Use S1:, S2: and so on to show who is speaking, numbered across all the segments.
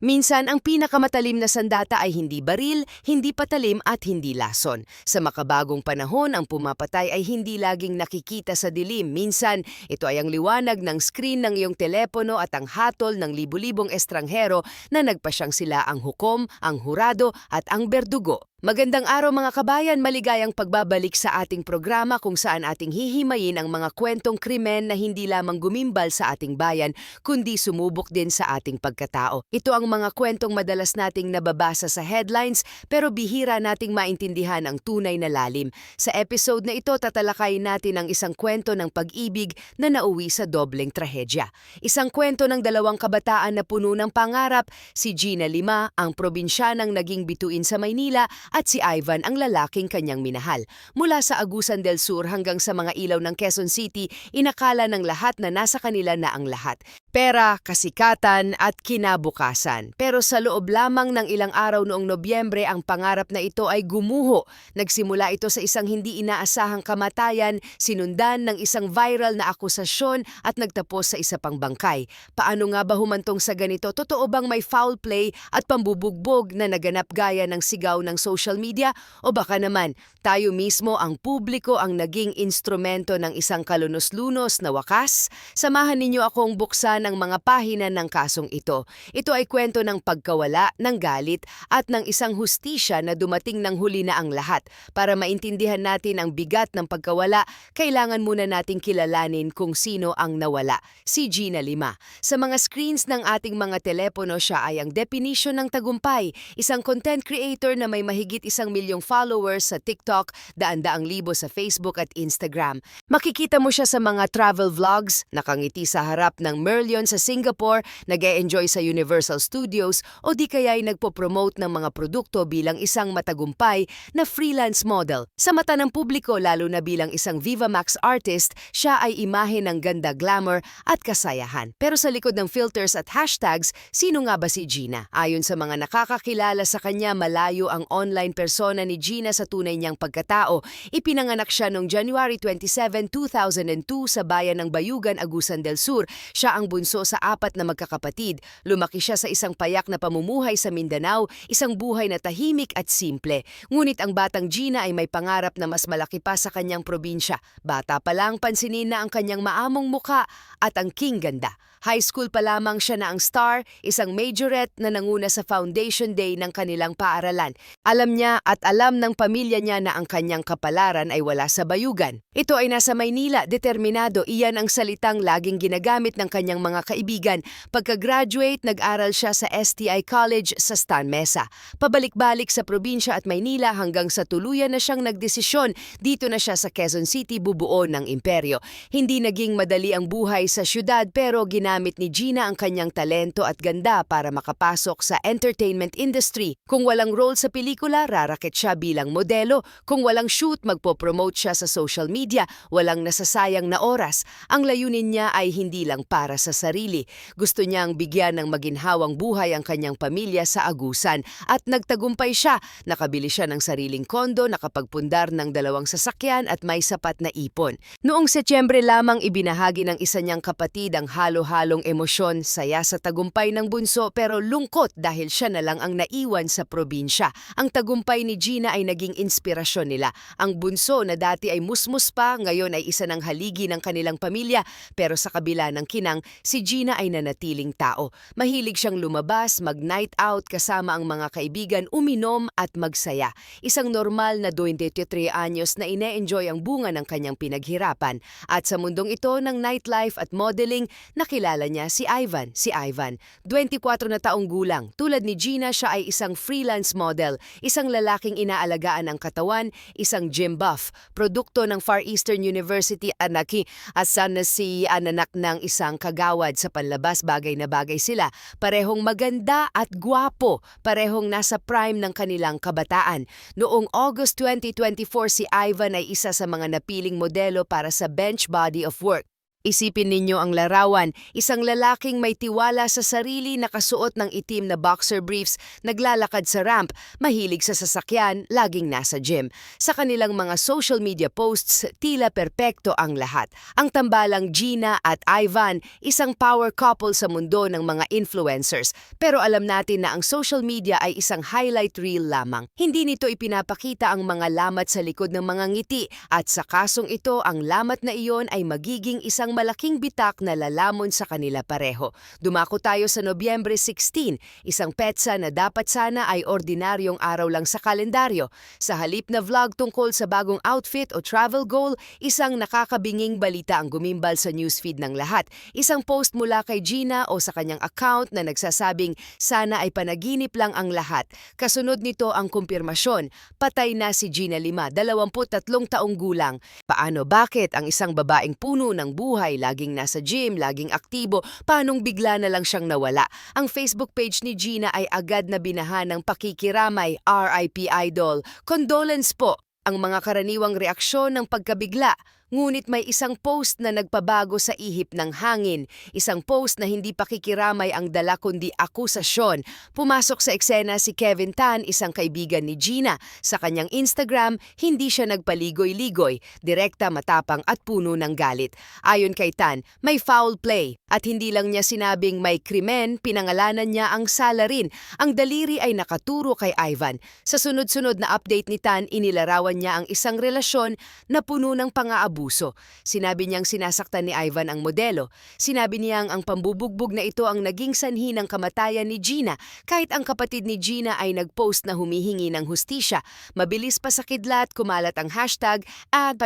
S1: Minsan, ang pinakamatalim na sandata ay hindi baril, hindi patalim at hindi lason. Sa makabagong panahon, ang pumapatay ay hindi laging nakikita sa dilim. Minsan, ito ay ang liwanag ng screen ng iyong telepono at ang hatol ng libu-libong estranghero na nagpasyang sila ang hukom, ang hurado at ang berdugo. Magandang araw mga kabayan, maligayang pagbabalik sa ating programa kung saan ating hihimayin ang mga kwentong krimen na hindi lamang gumimbal sa ating bayan, kundi sumubok din sa ating pagkatao. Ito ang mga kwentong madalas nating nababasa sa headlines pero bihira nating maintindihan ang tunay na lalim. Sa episode na ito, tatalakayin natin ang isang kwento ng pag-ibig na nauwi sa dobleng trahedya. Isang kwento ng dalawang kabataan na puno ng pangarap, si Gina Lima, ang probinsyanang naging bituin sa Maynila, at si Ivan ang lalaking kanyang minahal. Mula sa Agusan del Sur hanggang sa mga ilaw ng Quezon City, inakala ng lahat na nasa kanila na ang lahat. Pera, kasikatan at kinabukasan. Pero sa loob lamang ng ilang araw noong Nobyembre, ang pangarap na ito ay gumuho. Nagsimula ito sa isang hindi inaasahang kamatayan, sinundan ng isang viral na akusasyon at nagtapos sa isa pang bangkay. Paano nga ba humantong sa ganito? Totoo bang may foul play at pambubugbog na naganap gaya ng sigaw ng social media? O baka naman, tayo mismo ang publiko ang naging instrumento ng isang kalunos-lunos na wakas? Samahan ninyo akong buksan ang mga pahina ng kasong ito. Ito ay kwento ng pagkawala, ng galit at ng isang hustisya na dumating ng huli na ang lahat. Para maintindihan natin ang bigat ng pagkawala, kailangan muna nating kilalanin kung sino ang nawala. Si Gina Lima. Sa mga screens ng ating mga telepono, siya ay ang definition ng tagumpay. Isang content creator na may mahigit 1 milyong followers sa TikTok, daan-daang libo sa Facebook at Instagram. Makikita mo siya sa mga travel vlogs, nakangiti sa harap ng Merlion sa Singapore, nag-e-enjoy sa Universal Studios o di kaya ay nagpo-promote ng mga produkto bilang isang matagumpay na freelance model. Sa mata ng publiko, lalo na bilang isang Viva Max artist, siya ay imahe ng ganda, glamour at kasayahan. Pero sa likod ng filters at hashtags, sino nga ba si Gina? Ayon sa mga nakakakilala sa kanya, malayo ang online persona ni Gina sa tunay niyang pagkatao. Ipinanganak siya noong January 27, 2002 sa bayan ng Bayugan, Agusan del Sur. Siya ang bunso sa 4 na magkakapatid. Lumaki siya sa isang payak na pamumuhay sa Mindanao, isang buhay na tahimik at simple. Ngunit ang batang Gina ay may pangarap na mas malaki pa sa kanyang probinsya. Bata pa lang, pansinin na ang kanyang maamong muka at ang king ganda. High school pa lamang siya na ang star, isang majorette na nanguna sa foundation day ng kanilang paaralan. Alam niya at alam ng pamilya niya na ang kanyang kapalaran ay wala sa Bayugan. Ito ay nasa Maynila, determinado. Iyan ang salitang laging ginagamit ng kanyang mga kaibigan. Pagka-graduate, nag-aral siya sa STI College sa Stan Mesa. Pabalik-balik sa probinsya at Maynila hanggang sa tuluyan na siyang nagdesisyon. Dito na siya sa Quezon City bubuo ng imperyo. Hindi naging madali ang buhay sa syudad pero ginamit ni Gina ang kanyang talento at ganda para makapasok sa entertainment industry. Kung walang role sa pelikula, rarakit siya bilang modelo. Kung walang shoot, magpo-promote siya sa social media. Walang nasasayang na oras. Ang layunin niya ay hindi lang para sa sarili. Gusto niyang bigyan ng maginhawang buhay ang kanyang pamilya sa Agusan. At nagtagumpay siya. Nakabili siya ng sariling kondo, nakapagpundar ng 2 sasakyan at may sapat na ipon. Noong Setyembre lamang ibinahagi ng isa niyang kapatid ang halo-halong emosyon, saya sa tagumpay ng bunso pero lungkot dahil siya na lang ang naiwan sa probinsya. Ang tagumpay ni Gina ay naging inspirasyon nila. Ang bunso na dati ay musmus pa, ngayon ay isa ng haligi ng kanilang pamilya. Pero sa kabila ng kinang, si Gina ay nanatiling tao. Mahilig siyang lumabas, mag-night out kasama ang mga kaibigan, uminom at magsaya. Isang normal na 23 anyos na ine-enjoy ang bunga ng kanyang pinaghirapan. At sa mundong ito ng nightlife at modeling, nakilala niya si Ivan. Si Ivan, 24 na taong gulang. Tulad ni Gina, siya ay isang freelance model, isang lalaking inaalagaan ang katawan, isang gym buff, produkto ng Far Eastern University Anaki at sana si ananak ng isang kagawad sa panlabas, bagay na bagay sila. Parehong maganda at gwapo, parehong nasa prime ng kanilang kabataan. Noong August 2024, si Ivan ay isa sa mga napiling modelo para sa Bench Body of Work. Isipin ninyo ang larawan, isang lalaking may tiwala sa sarili nakasuot ng itim na boxer briefs, naglalakad sa ramp, mahilig sa sasakyan, laging nasa gym. Sa kanilang mga social media posts, tila perpekto ang lahat. Ang tambalang Gina at Ivan, isang power couple sa mundo ng mga influencers. Pero alam natin na ang social media ay isang highlight reel lamang. Hindi nito ipinapakita ang mga lamat sa likod ng mga ngiti at sa kasong ito, ang lamat na iyon ay magiging isang malaking bitak na lalamon sa kanila pareho. Dumako tayo sa Nobyembre 16, isang petsa na dapat sana ay ordinaryong araw lang sa kalendaryo. Sa halip na vlog tungkol sa bagong outfit o travel goal, isang nakakabinging balita ang gumimbal sa newsfeed ng lahat. Isang post mula kay Gina o sa kanyang account na nagsasabing sana ay panaginip lang ang lahat. Kasunod nito ang kumpirmasyon, patay na si Gina Lima, 23 taong gulang. Paano, bakit ang isang babaeng puno ng buhay, laging nasa gym, laging aktibo, paanong bigla na lang siyang nawala? Ang Facebook page ni Gina ay agad na binahan ng pakikiramay, RIP Idol. Condolence po ang mga karaniwang reaksyon ng pagkabigla. Ngunit may isang post na nagpabago sa ihip ng hangin. Isang post na hindi pakikiramay ang dala kundi akusasyon. Pumasok sa eksena si Kevin Tan, isang kaibigan ni Gina. Sa kanyang Instagram, hindi siya nagpaligoy-ligoy, direkta, matapang at puno ng galit. Ayon kay Tan, may foul play. At hindi lang niya sinabing may krimen, pinangalanan niya ang salarin. Ang daliri ay nakaturo kay Ivan. Sa sunod-sunod na update ni Tan, inilarawan niya ang isang relasyon na puno ng pang-aabuso. Sinabi niyang sinasaktan ni Ivan ang modelo. Sinabi niyang ang pambubugbog na ito ang naging sanhi ng kamatayan ni Gina, kahit ang kapatid ni Gina ay nagpost na humihingi ng hustisya. Mabilis pa sa kidlat, kumalat ang hashtag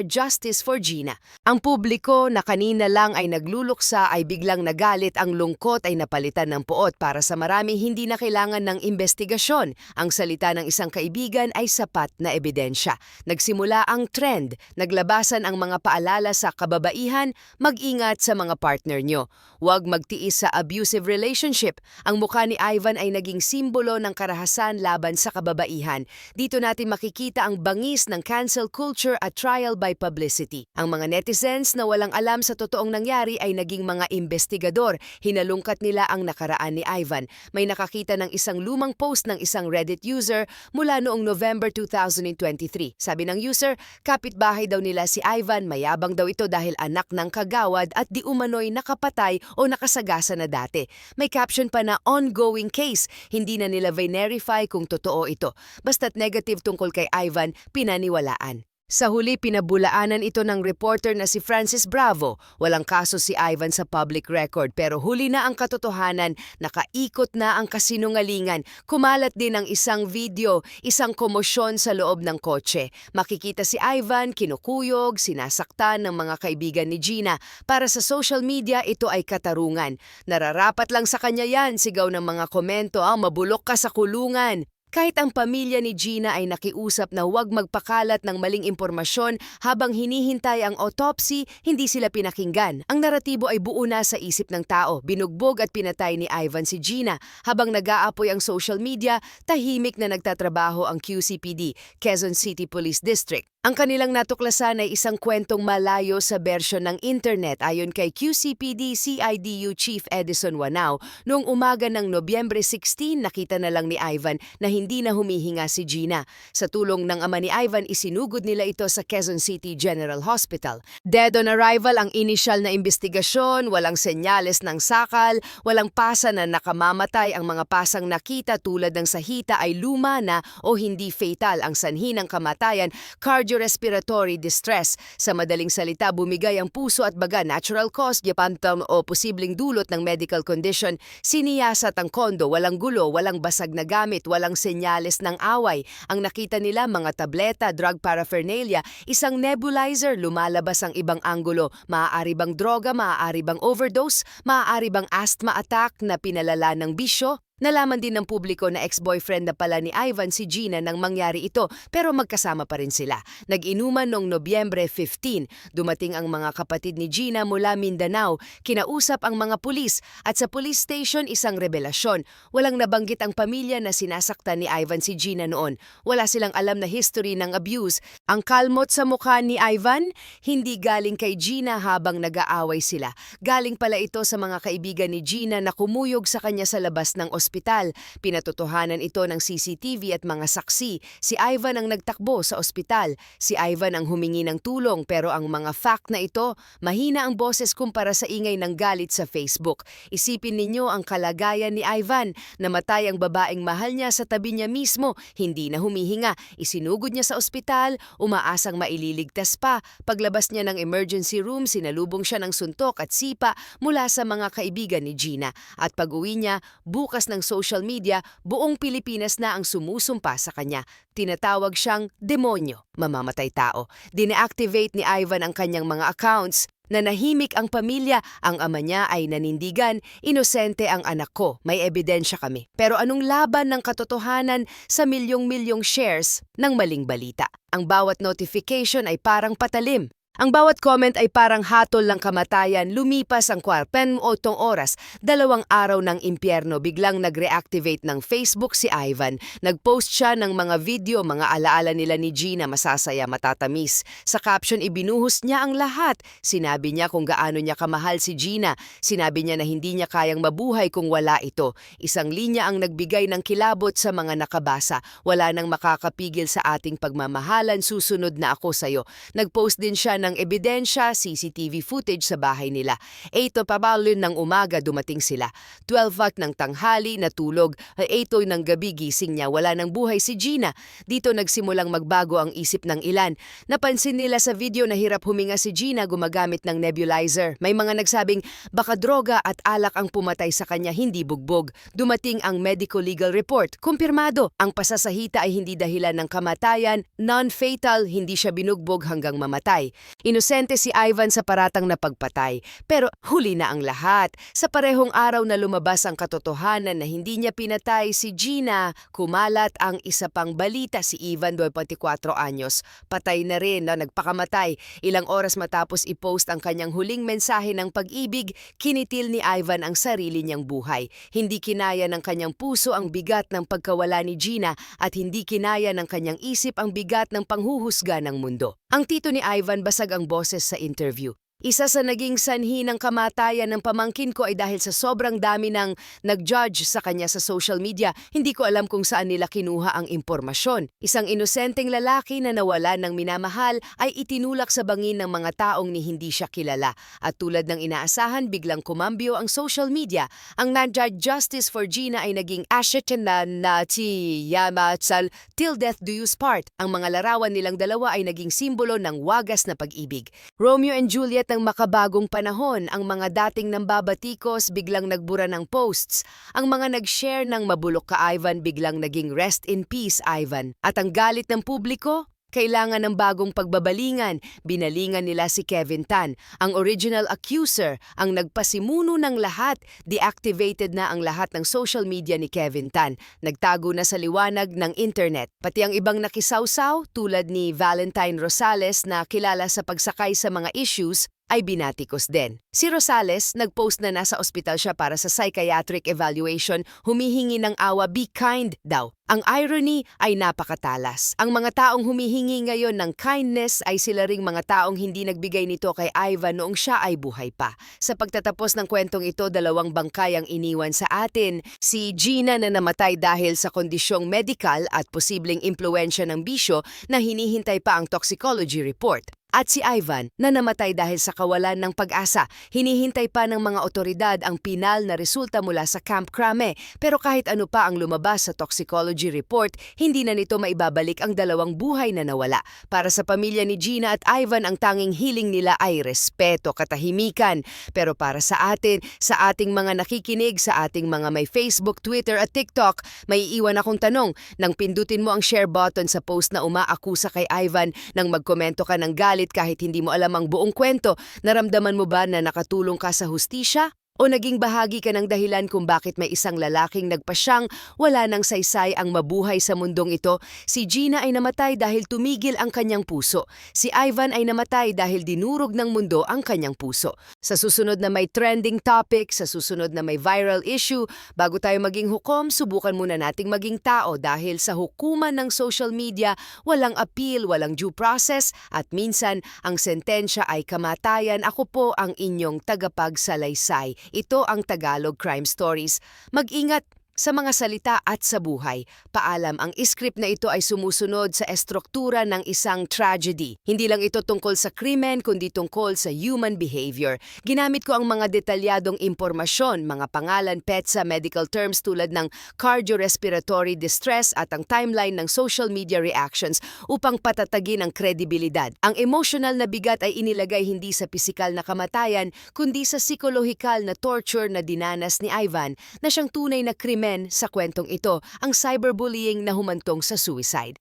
S1: #Justice for Gina. Ang publiko na kanina lang ay nagluluksa ay biglang nagalit, ang lungkot ay napalitan ng puot. Para sa marami, hindi na kailangan ng investigasyon. Ang salita ng isang kaibigan ay sapat na ebidensya. Nagsimula ang trend, naglabasan ang mga paalala sa kababaihan, mag-ingat sa mga partner nyo. Huwag magtiis sa abusive relationship. Ang mukha ni Ivan ay naging simbolo ng karahasan laban sa kababaihan. Dito natin makikita ang bangis ng cancel culture at trial by publicity. Ang mga netizens na walang alam sa totoong nangyari ay naging mga investigador. Hinalungkat nila ang nakaraan ni Ivan. May nakakita ng isang lumang post ng isang Reddit user mula noong November 2023. Sabi ng user, kapitbahay daw nila si Ivan, mayabang daw ito dahil anak ng kagawad at di umano'y nakapatay o nakasagasa na dati. May caption pa na ongoing case, hindi na nila verify kung totoo ito. Basta't negative tungkol kay Ivan, pinaniwalaan. Sa huli, pinabulaanan ito ng reporter na si Francis Bravo. Walang kaso si Ivan sa public record pero huli na ang katotohanan, nakaikot na ang kasinungalingan. Kumalat din ang isang video, isang komosyon sa loob ng kotse. Makikita si Ivan, kinukuyog, sinasaktan ng mga kaibigan ni Gina. Para sa social media, ito ay katarungan. Nararapat lang sa kanya yan, sigaw ng mga komento, mabulok ka sa kulungan. Kahit ang pamilya ni Gina ay nakiusap na huwag magpakalat ng maling impormasyon habang hinihintay ang autopsy, hindi sila pinakinggan. Ang naratibo ay buo na sa isip ng tao. Binugbog at pinatay ni Ivan si Gina. Habang nag-aapoy ang social media, tahimik na nagtatrabaho ang QCPD, Quezon City Police District. Ang kanilang natuklasan ay isang kwentong malayo sa bersyon ng internet. Ayon kay QCPD CIDU Chief Edison Wanao, noong umaga ng Nobyembre 16, nakita na lang ni Ivan na hindi na humihinga si Gina. Sa tulong ng ama ni Ivan, isinugod nila ito sa Quezon City General Hospital. Dead on arrival ang inisyal na investigasyon, walang senyales ng sakal, walang pasa na nakamamatay. Ang mga pasang nakita tulad ng sahita ay luma na o hindi fatal. Ang sanhi ng kamatayan, cardiorespiratory distress. Sa madaling salita, bumigay ang puso at baga, natural cause, yapantam o posibleng dulot ng medical condition. Siniyasat ang kondo, walang gulo, walang basag na gamit, walang senyales ng away. Ang nakita nila, mga tableta, drug paraphernalia, isang nebulizer, lumalabas ang ibang anggulo. Maaari bang droga, maaari bang overdose, maaari bang asthma attack na pinalala ng bisyo? Nalaman din ng publiko na ex-boyfriend na pala ni Ivan si Gina nang mangyari ito pero magkasama pa rin sila. Nag-inuman noong Nobyembre 15. Dumating ang mga kapatid ni Gina mula Mindanao, kinausap ang mga pulis at sa police station isang revelasyon. Walang nabanggit ang pamilya na sinasaktan ni Ivan si Gina noon. Wala silang alam na history ng abuse. Ang kalmot sa mukha ni Ivan, hindi galing kay Gina habang nag-aaway sila. Galing pala ito sa mga kaibigan ni Gina na kumuyog sa kanya sa labas ng ospital. Pinatotohanan ito ng CCTV at mga saksi. Si Ivan ang nagtakbo sa ospital. Si Ivan ang humingi ng tulong pero ang mga fact na ito, mahina ang boses kumpara sa ingay ng galit sa Facebook. Isipin ninyo ang kalagayan ni Ivan. Namatay ang babaeng mahal niya sa tabi niya mismo, hindi na humihinga. Isinugod niya sa ospital, umaasang maililigtas pa. Paglabas niya ng emergency room, sinalubong siya ng suntok at sipa mula sa mga kaibigan ni Gina. At pag-uwi niya, bukas ng social media, buong Pilipinas na ang sumusumpa sa kanya. Tinatawag siyang demonyo, mamamatay tao. Dineactivate ni Ivan ang kanyang mga accounts. Nanahimik ang pamilya, ang ama niya ay nanindigan, inosente ang anak ko, may ebidensya kami. Pero anong laban ng katotohanan sa milyong-milyong shares ng maling balita? Ang bawat notification ay parang patalim. Ang bawat comment ay parang hatol ng kamatayan, lumipas ang 48 oras, 2 araw ng impyerno, biglang nag-reactivate ng Facebook si Ivan. Nag-post siya ng mga video, mga alaala nila ni Gina, masasaya, matatamis. Sa caption, ibinuhos niya ang lahat. Sinabi niya kung gaano niya kamahal si Gina. Sinabi niya na hindi niya kayang mabuhay kung wala ito. Isang linya ang nagbigay ng kilabot sa mga nakabasa. Wala nang makakapigil sa ating pagmamahalan, susunod na ako sa'yo. Nag-post din siya ng ebidensya, CCTV footage sa bahay nila. 8:00 ng umaga dumating sila. 12 ng tanghali natulog. 8 ng gabi gising niya. Wala nang buhay si Gina. Dito nagsimulang magbago ang isip ng ilan. Napansin nila sa video na hirap huminga si Gina gumagamit ng nebulizer. May mga nagsabing baka droga at alak ang pumatay sa kanya, hindi bugbog. Dumating ang medico-legal report. Kumpirmado, ang pasasahita ay hindi dahilan ng kamatayan, non-fatal, hindi siya binugbog hanggang mamatay. Inosente si Ivan sa paratang na pagpatay, pero huli na ang lahat. Sa parehong araw na lumabas ang katotohanan na hindi niya pinatay si Gina, kumalat ang isa pang balita, si Ivan, 24 anyos. Patay na rin na nagpakamatay. Ilang oras matapos i-post ang kanyang huling mensahe ng pag-ibig, kinitil ni Ivan ang sarili niyang buhay. Hindi kinaya ng kanyang puso ang bigat ng pagkawala ni Gina at hindi kinaya ng kanyang isip ang bigat ng panghuhusga ng mundo. Ang tito ni Ivan basag ang boses sa interview. Isa sa naging sanhi ng kamatayan ng pamangkin ko ay dahil sa sobrang dami ng nag-judge sa kanya sa social media. Hindi ko alam kung saan nila kinuha ang impormasyon. Isang inosenteng lalaki na nawala ng minamahal ay itinulak sa bangin ng mga taong ni hindi siya kilala. At tulad ng inaasahan, biglang kumambyo ang social media. Ang nag-judge justice for Gina ay naging ashetenan na tiyamatsal till death do you part. Ang mga larawan nilang dalawa ay naging simbolo ng wagas na pag-ibig. Romeo and Juliet ng makabagong panahon, ang mga dating nambabatikos biglang nagbura ng posts. Ang mga nag-share ng mabulok ka Ivan biglang naging rest in peace Ivan. At ang galit ng publiko, kailangan ng bagong pagbabalingan. Binalingan nila si Kevin Tan, ang original accuser, ang nagpasimuno ng lahat. Deactivated na ang lahat ng social media ni Kevin Tan. Nagtago na sa liwanag ng internet. Pati ang ibang nakisawsaw tulad ni Valentine Rosales na kilala sa pagsakay sa mga issues, ay binatikos din. Si Rosales, nag-post na nasa ospital siya para sa psychiatric evaluation, humihingi ng awa, be kind daw. Ang irony ay napakatalas. Ang mga taong humihingi ngayon ng kindness ay sila ring mga taong hindi nagbigay nito kay Ivan noong siya ay buhay pa. Sa pagtatapos ng kwentong ito, 2 bangkay ang iniwan sa atin. Si Gina na namatay dahil sa kondisyong medical at posibleng impluensya ng bisyo na hinihintay pa ang toxicology report. At si Ivan na namatay dahil sa kawalan ng pag-asa. Hinihintay pa ng mga otoridad ang pinal na resulta mula sa Camp Crame. Pero kahit ano pa ang lumabas sa toxicology report, hindi na nito maibabalik ang 2 buhay na nawala. Para sa pamilya ni Gina at Ivan, ang tanging hiling nila ay respeto, katahimikan. Pero para sa atin, sa ating mga nakikinig, sa ating mga may Facebook, Twitter at TikTok, may iiwan akong tanong. Nang pindutin mo ang share button sa post na umaakusa kay Ivan, nang magkomento ka ng galit kahit hindi mo alam ang buong kwento, naramdaman mo ba na nakatulong ka sa hustisya? O naging bahagi ka ng dahilan kung bakit may isang lalaking nagpasyang wala nang saysay ang mabuhay sa mundong ito. Si Gina ay namatay dahil tumigil ang kanyang puso. Si Ivan ay namatay dahil dinurog ng mundo ang kanyang puso. Sa susunod na may trending topic, sa susunod na may viral issue, bago tayo maging hukom, subukan muna nating maging tao dahil sa hukuman ng social media, walang appeal, walang due process at minsan ang sentensya ay kamatayan. Ako po ang inyong tagapagsalaysay. Ito ang Tagalog Crime Stories. Mag-ingat sa mga salita at sa buhay. Paalam, ang script na ito ay sumusunod sa estruktura ng isang tragedy. Hindi lang ito tungkol sa krimen, kundi tungkol sa human behavior. Ginamit ko ang mga detalyadong impormasyon, mga pangalan, petsa, medical terms tulad ng cardiorespiratory distress at ang timeline ng social media reactions upang patatagin ang kredibilidad. Ang emotional na bigat ay inilagay hindi sa pisikal na kamatayan, kundi sa psikolohikal na torture na dinanas ni Ivan na siyang tunay na krimen sa kwentong ito, ang cyberbullying na humantong sa suicide.